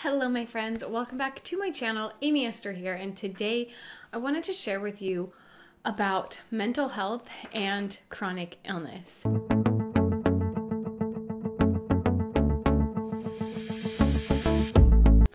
Hello my friends, welcome back to my channel. Amy Esther here, and today I wanted to share with you about mental health and chronic illness.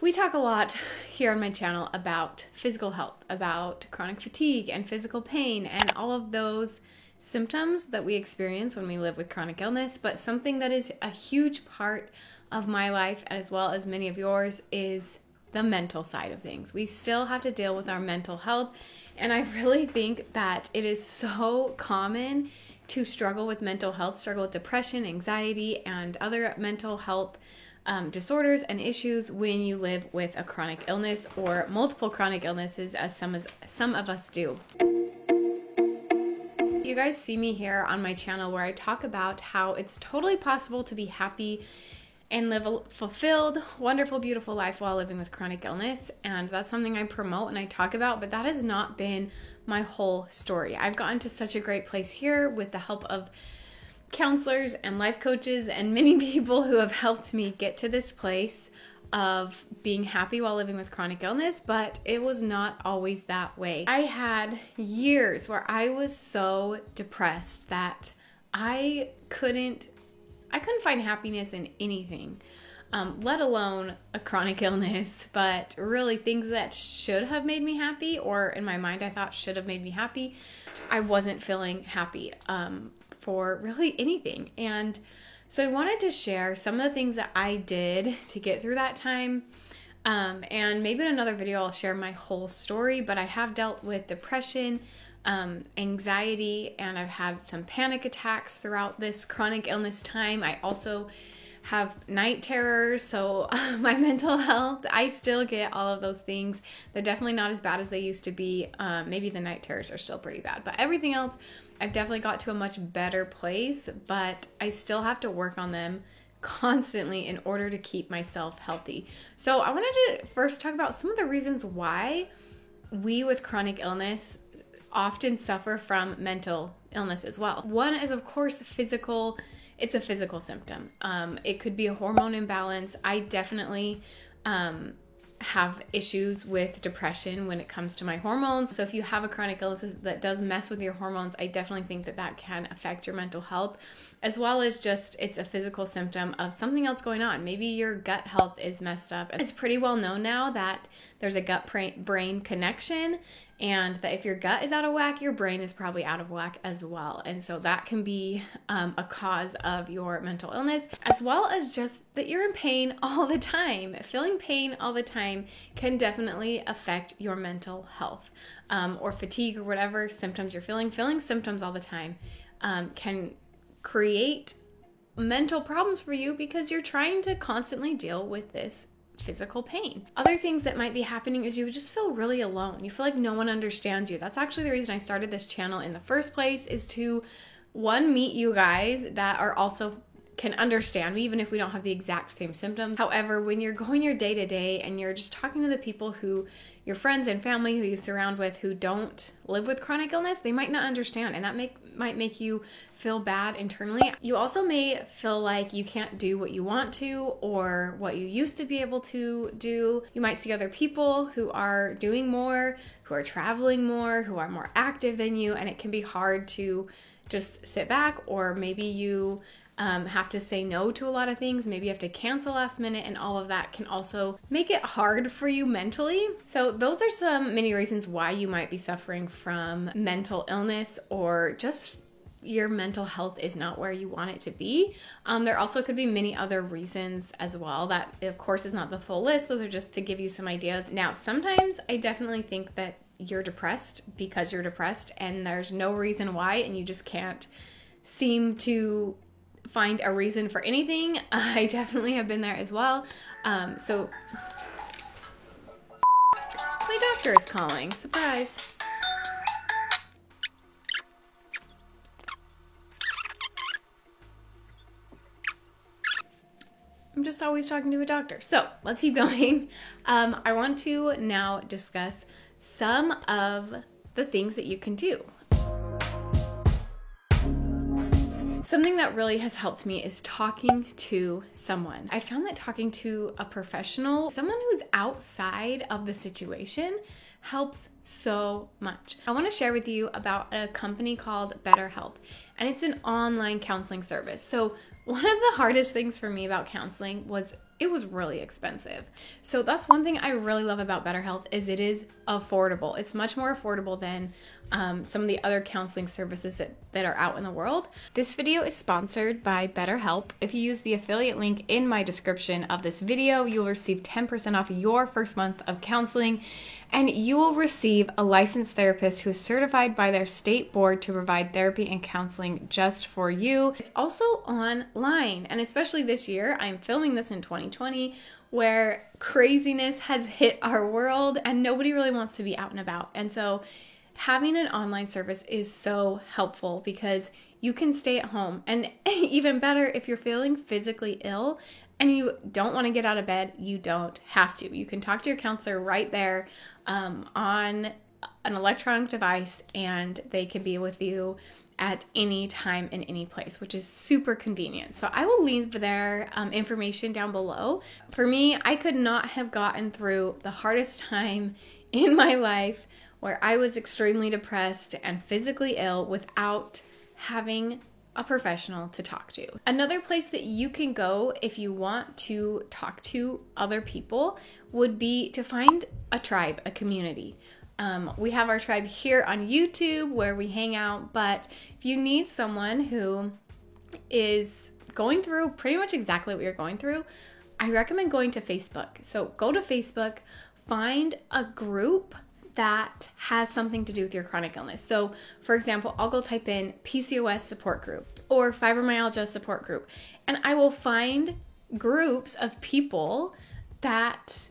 We talk a lot here on my channel about physical health, about chronic fatigue and physical pain and all of those symptoms that we experience when we live with chronic illness, but something that is a huge part of my life as well as many of yours is the mental side of things. We still have to deal with our mental health, and I really think that it is so common to struggle with mental health, struggle with depression, anxiety, and other mental health disorders and issues when you live with a chronic illness or multiple chronic illnesses, as some of us do. You guys see me here on my channel where I talk about how it's totally possible to be happy and live a fulfilled, wonderful, beautiful life while living with chronic illness. And that's something I promote and I talk about, but that has not been my whole story. I've gotten to such a great place here with the help of counselors and life coaches and many people who have helped me get to this place of being happy while living with chronic illness, but it was not always that way. I had years where I was so depressed that I couldn't find happiness in anything, let alone a chronic illness, but really things that should have made me happy, or in my mind I thought should have made me happy, I wasn't feeling happy for really anything. And so I wanted to share some of the things that I did to get through that time. And maybe in another video I'll share my whole story, but I have dealt with depression, anxiety, and I've had some panic attacks throughout this chronic illness time. I also have night terrors, so my mental health, I still get all of those things. They're definitely not as bad as they used to be. Maybe the night terrors are still pretty bad, but everything else, I've definitely got to a much better place, but I still have to work on them constantly in order to keep myself healthy. So I wanted to first talk about some of the reasons why we with chronic illness often suffer from mental illness as well. One is, of course, physical. It's a physical symptom. It could be a hormone imbalance. I definitely have issues with depression when it comes to my hormones. So if you have a chronic illness that does mess with your hormones, I definitely think that that can affect your mental health, as well as just it's a physical symptom of something else going on. Maybe your gut health is messed up. It's pretty well known now that there's a gut-brain connection, and that if your gut is out of whack, your brain is probably out of whack as well. And so that can be a cause of your mental illness, as well as just that you're in pain all the time. Feeling pain all the time can definitely affect your mental health, or fatigue or whatever symptoms you're feeling. Feeling symptoms all the time can create mental problems for you because you're trying to constantly deal with this physical pain. Other things that might be happening is you just feel really alone. You feel like no one understands you. That's actually the reason I started this channel in the first place, is to, one, meet you guys that are also can understand me, even if we don't have the exact same symptoms. However, when you're going your day to day and you're just talking to the people who, your friends and family who you surround with, who don't live with chronic illness, they might not understand, and that might make you feel bad internally. You also may feel like you can't do what you want to or what you used to be able to do. You might see other people who are doing more, who are traveling more, who are more active than you, and it can be hard to just sit back, or maybe you have to say no to a lot of things. Maybe you have to cancel last minute, and all of that can also make it hard for you mentally. So those are many reasons why you might be suffering from mental illness, or just your mental health is not where you want it to be. There also could be many other reasons as well. That, of course, is not the full list. Those are just to give you some ideas. Now, sometimes I definitely think that you're depressed because you're depressed and there's no reason why, and you just can't seem to find a reason for anything. I definitely have been there as well. So my doctor is calling. Surprise. I'm just always talking to a doctor. So let's keep going. I want to now discuss some of the things that you can do. Something that really has helped me is talking to someone. I found that talking to a professional, someone who's outside of the situation, helps so much. I want to share with you about a company called BetterHelp, and it's an online counseling service. So one of the hardest things for me about counseling was it was really expensive. So that's one thing I really love about BetterHelp is it is affordable. It's much more affordable than some of the other counseling services that are out in the world. This video is sponsored by BetterHelp. If you use the affiliate link in my description of this video, you'll receive 10% off your first month of counseling, and you will receive a licensed therapist who is certified by their state board to provide therapy and counseling just for you. It's also online, and especially this year, I'm filming this in 2020, where craziness has hit our world and nobody really wants to be out and about. And so having an online service is so helpful because you can stay at home. And even better, if you're feeling physically ill and you don't want to get out of bed, you don't have to. You can talk to your counselor right there on an electronic device, and they can be with you at any time in any place, which is super convenient. So I will leave their information down below. For me, I could not have gotten through the hardest time in my life where I was extremely depressed and physically ill without having a professional to talk to. Another place that you can go if you want to talk to other people would be to find a tribe, a community. We have our tribe here on YouTube where we hang out, but if you need someone who is going through pretty much exactly what you're going through, I recommend going to Facebook. So go to Facebook, find a group that has something to do with your chronic illness. So for example, I'll go type in PCOS support group or fibromyalgia support group, and I will find groups of people that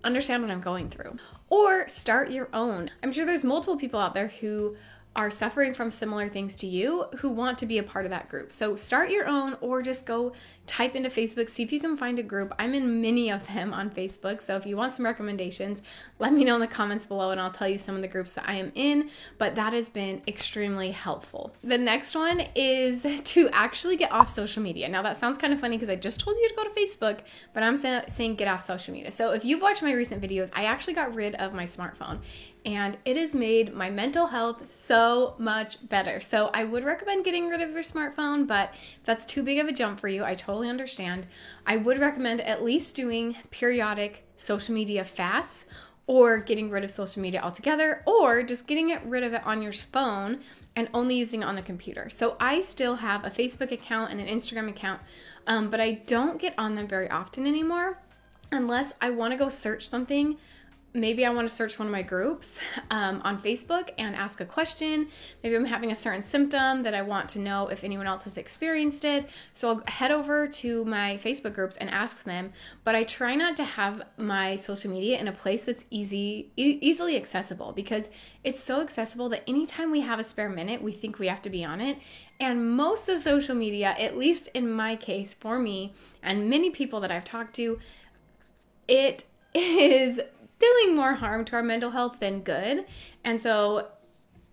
understand what I'm going through. Or start your own. I'm sure there's multiple people out there who are suffering from similar things to you who want to be a part of that group. So start your own, or just go type into Facebook, see if you can find a group. I'm in many of them on Facebook, so if you want some recommendations, let me know in the comments below and I'll tell you some of the groups that I am in, but that has been extremely helpful. The next one is to actually get off social media. Now that sounds kind of funny because I just told you to go to Facebook, but I'm saying get off social media. So if you've watched my recent videos, I actually got rid of my smartphone, and it has made my mental health so much better. So I would recommend getting rid of your smartphone, but if that's too big of a jump for you, I totally understand. I would recommend at least doing periodic social media fasts, or getting rid of social media altogether, or just getting rid of it on your phone and only using it on the computer. So I still have a Facebook account and an Instagram account, but I don't get on them very often anymore unless I want to go search something. Maybe I want to search one of my groups on Facebook and ask a question. Maybe I'm having a certain symptom that I want to know if anyone else has experienced it. So I'll head over to my Facebook groups and ask them. But I try not to have my social media in a place that's easily accessible, because it's so accessible that anytime we have a spare minute, we think we have to be on it. And most of social media, at least in my case, for me and many people that I've talked to, it is doing more harm to our mental health than good. And so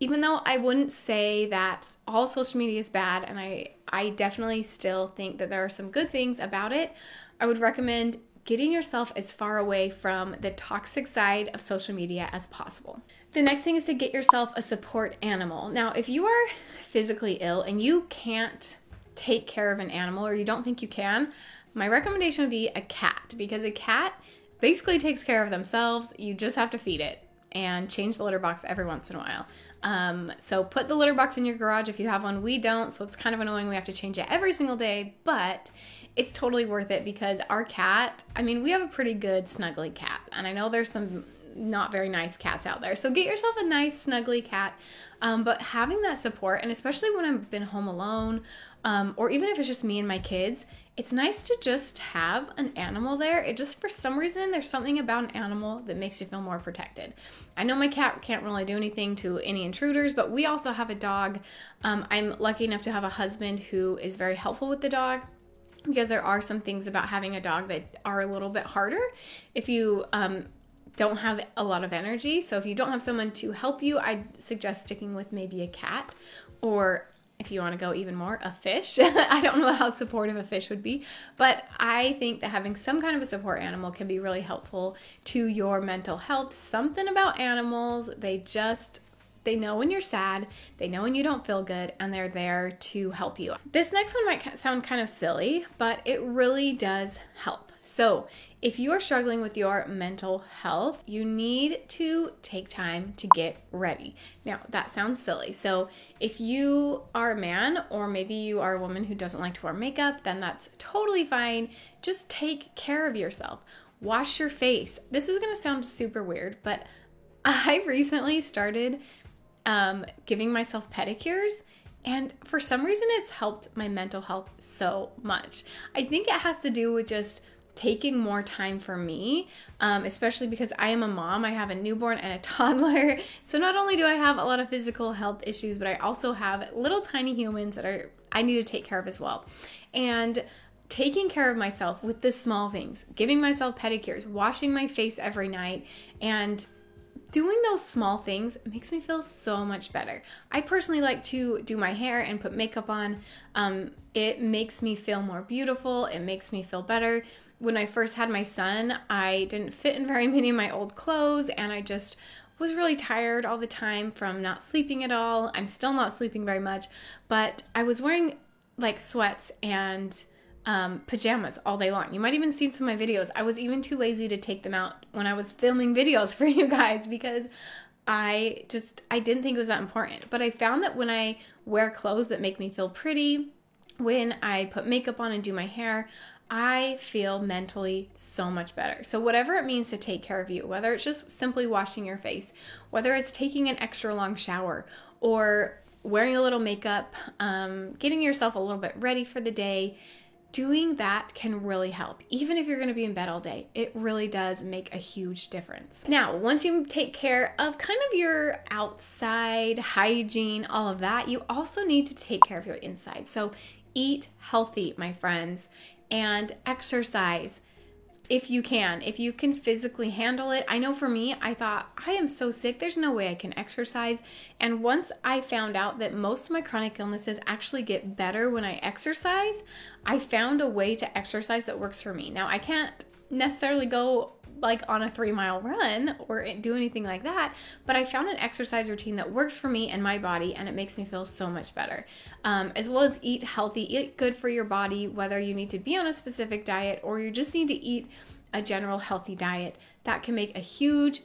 even though I wouldn't say that all social media is bad, and I definitely still think that there are some good things about it, I would recommend getting yourself as far away from the toxic side of social media as possible. The next thing is to get yourself a support animal. Now, if you are physically ill and you can't take care of an animal, or you don't think you can, my recommendation would be a cat, because a cat basically takes care of themselves. You just have to feed it and change the litter box every once in a while. So put the litter box in your garage if you have one. We don't, so it's kind of annoying. We have to change it every single day, but it's totally worth it because our cat, I mean, we have a pretty good snuggly cat, and I know there's some not very nice cats out there. So get yourself a nice snuggly cat, but having that support, and especially when I've been home alone, or even if it's just me and my kids, it's nice to just have an animal there. It just, for some reason, there's something about an animal that makes you feel more protected. I know my cat can't really do anything to any intruders, but we also have a dog. I'm lucky enough to have a husband who is very helpful with the dog, because there are some things about having a dog that are a little bit harder if you don't have a lot of energy. So if you don't have someone to help you, I'd suggest sticking with maybe a cat or if you want to go even more, a fish. I don't know how supportive a fish would be, but I think that having some kind of a support animal can be really helpful to your mental health. Something about animals, they know when you're sad, they know when you don't feel good, and they're there to help you. This next one might sound kind of silly, but it really does help. So if you are struggling with your mental health, you need to take time to get ready. Now, that sounds silly. So if you are a man, or maybe you are a woman who doesn't like to wear makeup, then that's totally fine. Just take care of yourself. Wash your face. This is going to sound super weird, but I recently started giving myself pedicures, and for some reason it's helped my mental health so much. I think it has to do with just taking more time for me, especially because I am a mom. I have a newborn and a toddler. So not only do I have a lot of physical health issues, but I also have little tiny humans that I need to take care of as well. And taking care of myself with the small things, giving myself pedicures, washing my face every night, and doing those small things makes me feel so much better. I personally like to do my hair and put makeup on. It makes me feel more beautiful. It makes me feel better. When I first had my son, I didn't fit in very many of my old clothes, and I just was really tired all the time from not sleeping at all. I'm still not sleeping very much, but I was wearing like sweats and pajamas all day long. You might even see some of my videos. I was even too lazy to take them out when I was filming videos for you guys because I didn't think it was that important. But I found that when I wear clothes that make me feel pretty, when I put makeup on and do my hair, I feel mentally so much better. So whatever it means to take care of you, whether it's just simply washing your face, whether it's taking an extra long shower, or wearing a little makeup, getting yourself a little bit ready for the day, doing that can really help. Even if you're going to be in bed all day, it really does make a huge difference. Now, once you take care of kind of your outside hygiene, all of that, you also need to take care of your inside. So eat healthy, my friends, and exercise if you can. If you can physically handle it. I know for me, I thought, I am so sick, there's no way I can exercise. And once I found out that most of my chronic illnesses actually get better when I exercise, I found a way to exercise that works for me. Now, I can't necessarily go like on a 3-mile run or do anything like that, but I found an exercise routine that works for me and my body, and it makes me feel so much better. As well as eat healthy, eat good for your body, whether you need to be on a specific diet or you just need to eat a general healthy diet. That can make a huge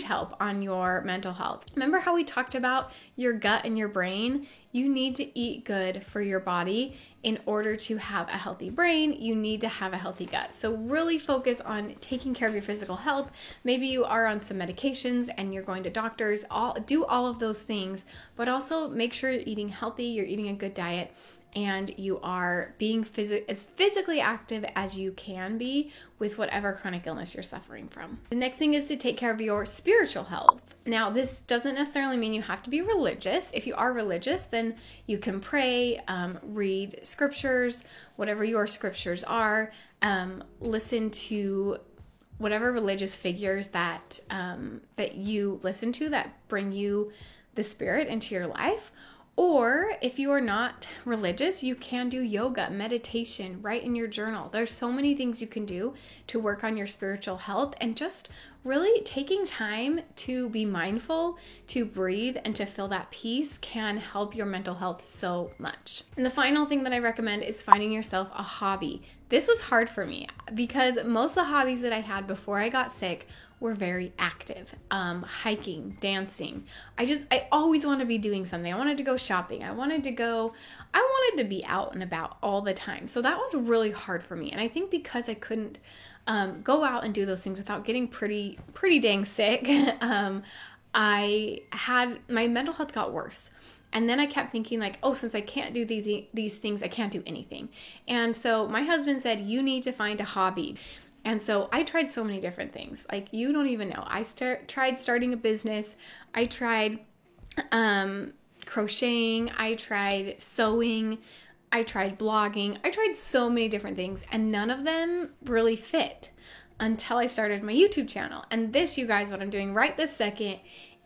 help on your mental health. Remember how we talked about your gut and your brain? You need to eat good for your body. In order to have a healthy brain, you need to have a healthy gut. So really focus on taking care of your physical health. Maybe you are on some medications and you're going to doctors. Do all of those things, but also make sure you're eating healthy, you're eating a good diet, and you are being as physically active as you can be with whatever chronic illness you're suffering from. The next thing is to take care of your spiritual health. Now, this doesn't necessarily mean you have to be religious. If you are religious, then you can pray, read scriptures, whatever your scriptures are, listen to whatever religious figures that you listen to that bring you the spirit into your life. Or if you are not religious, you can do yoga, meditation, write in your journal. There's so many things you can do to work on your spiritual health, and just really taking time to be mindful, to breathe, and to feel that peace can help your mental health so much. And the final thing that I recommend is finding yourself a hobby. This was hard for me because most of the hobbies that I had before I got sick were very active. Hiking, dancing. I always wanted to be doing something. I wanted to go shopping. I wanted to be out and about all the time. So that was really hard for me. And I think because I couldn't go out and do those things without getting pretty dang sick, my mental health got worse. And then I kept thinking like, oh, since I can't do these things, I can't do anything. And so my husband said, you need to find a hobby. And so I tried so many different things. Like, you don't even know. I tried starting a business. I tried crocheting. I tried sewing. I tried blogging. I tried so many different things, and none of them really fit until I started my YouTube channel. And this, you guys, what I'm doing right this second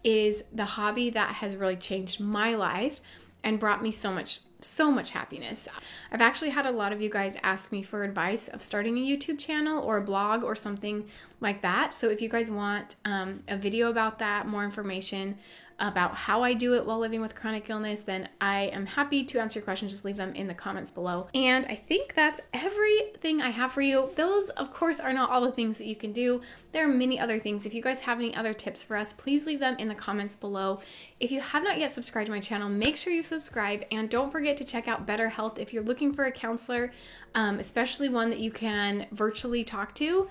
is the hobby that has really changed my life. and brought me so much happiness. I've actually had a lot of you guys ask me for advice of starting a YouTube channel or a blog or something like that. So if you guys want a video about that, more information about how I do it while living with chronic illness, then I am happy to answer your questions. Just leave them in the comments below. And I think that's everything I have for you. Those, of course, are not all the things that you can do. There are many other things. If you guys have any other tips for us, please leave them in the comments below. If you have not yet subscribed to my channel, make sure you subscribe, and don't forget to check out BetterHealth if you're looking for a counselor, especially one that you can virtually talk to.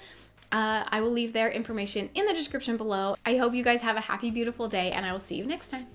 I will leave their information in the description below. I hope you guys have a happy, beautiful day, and I will see you next time.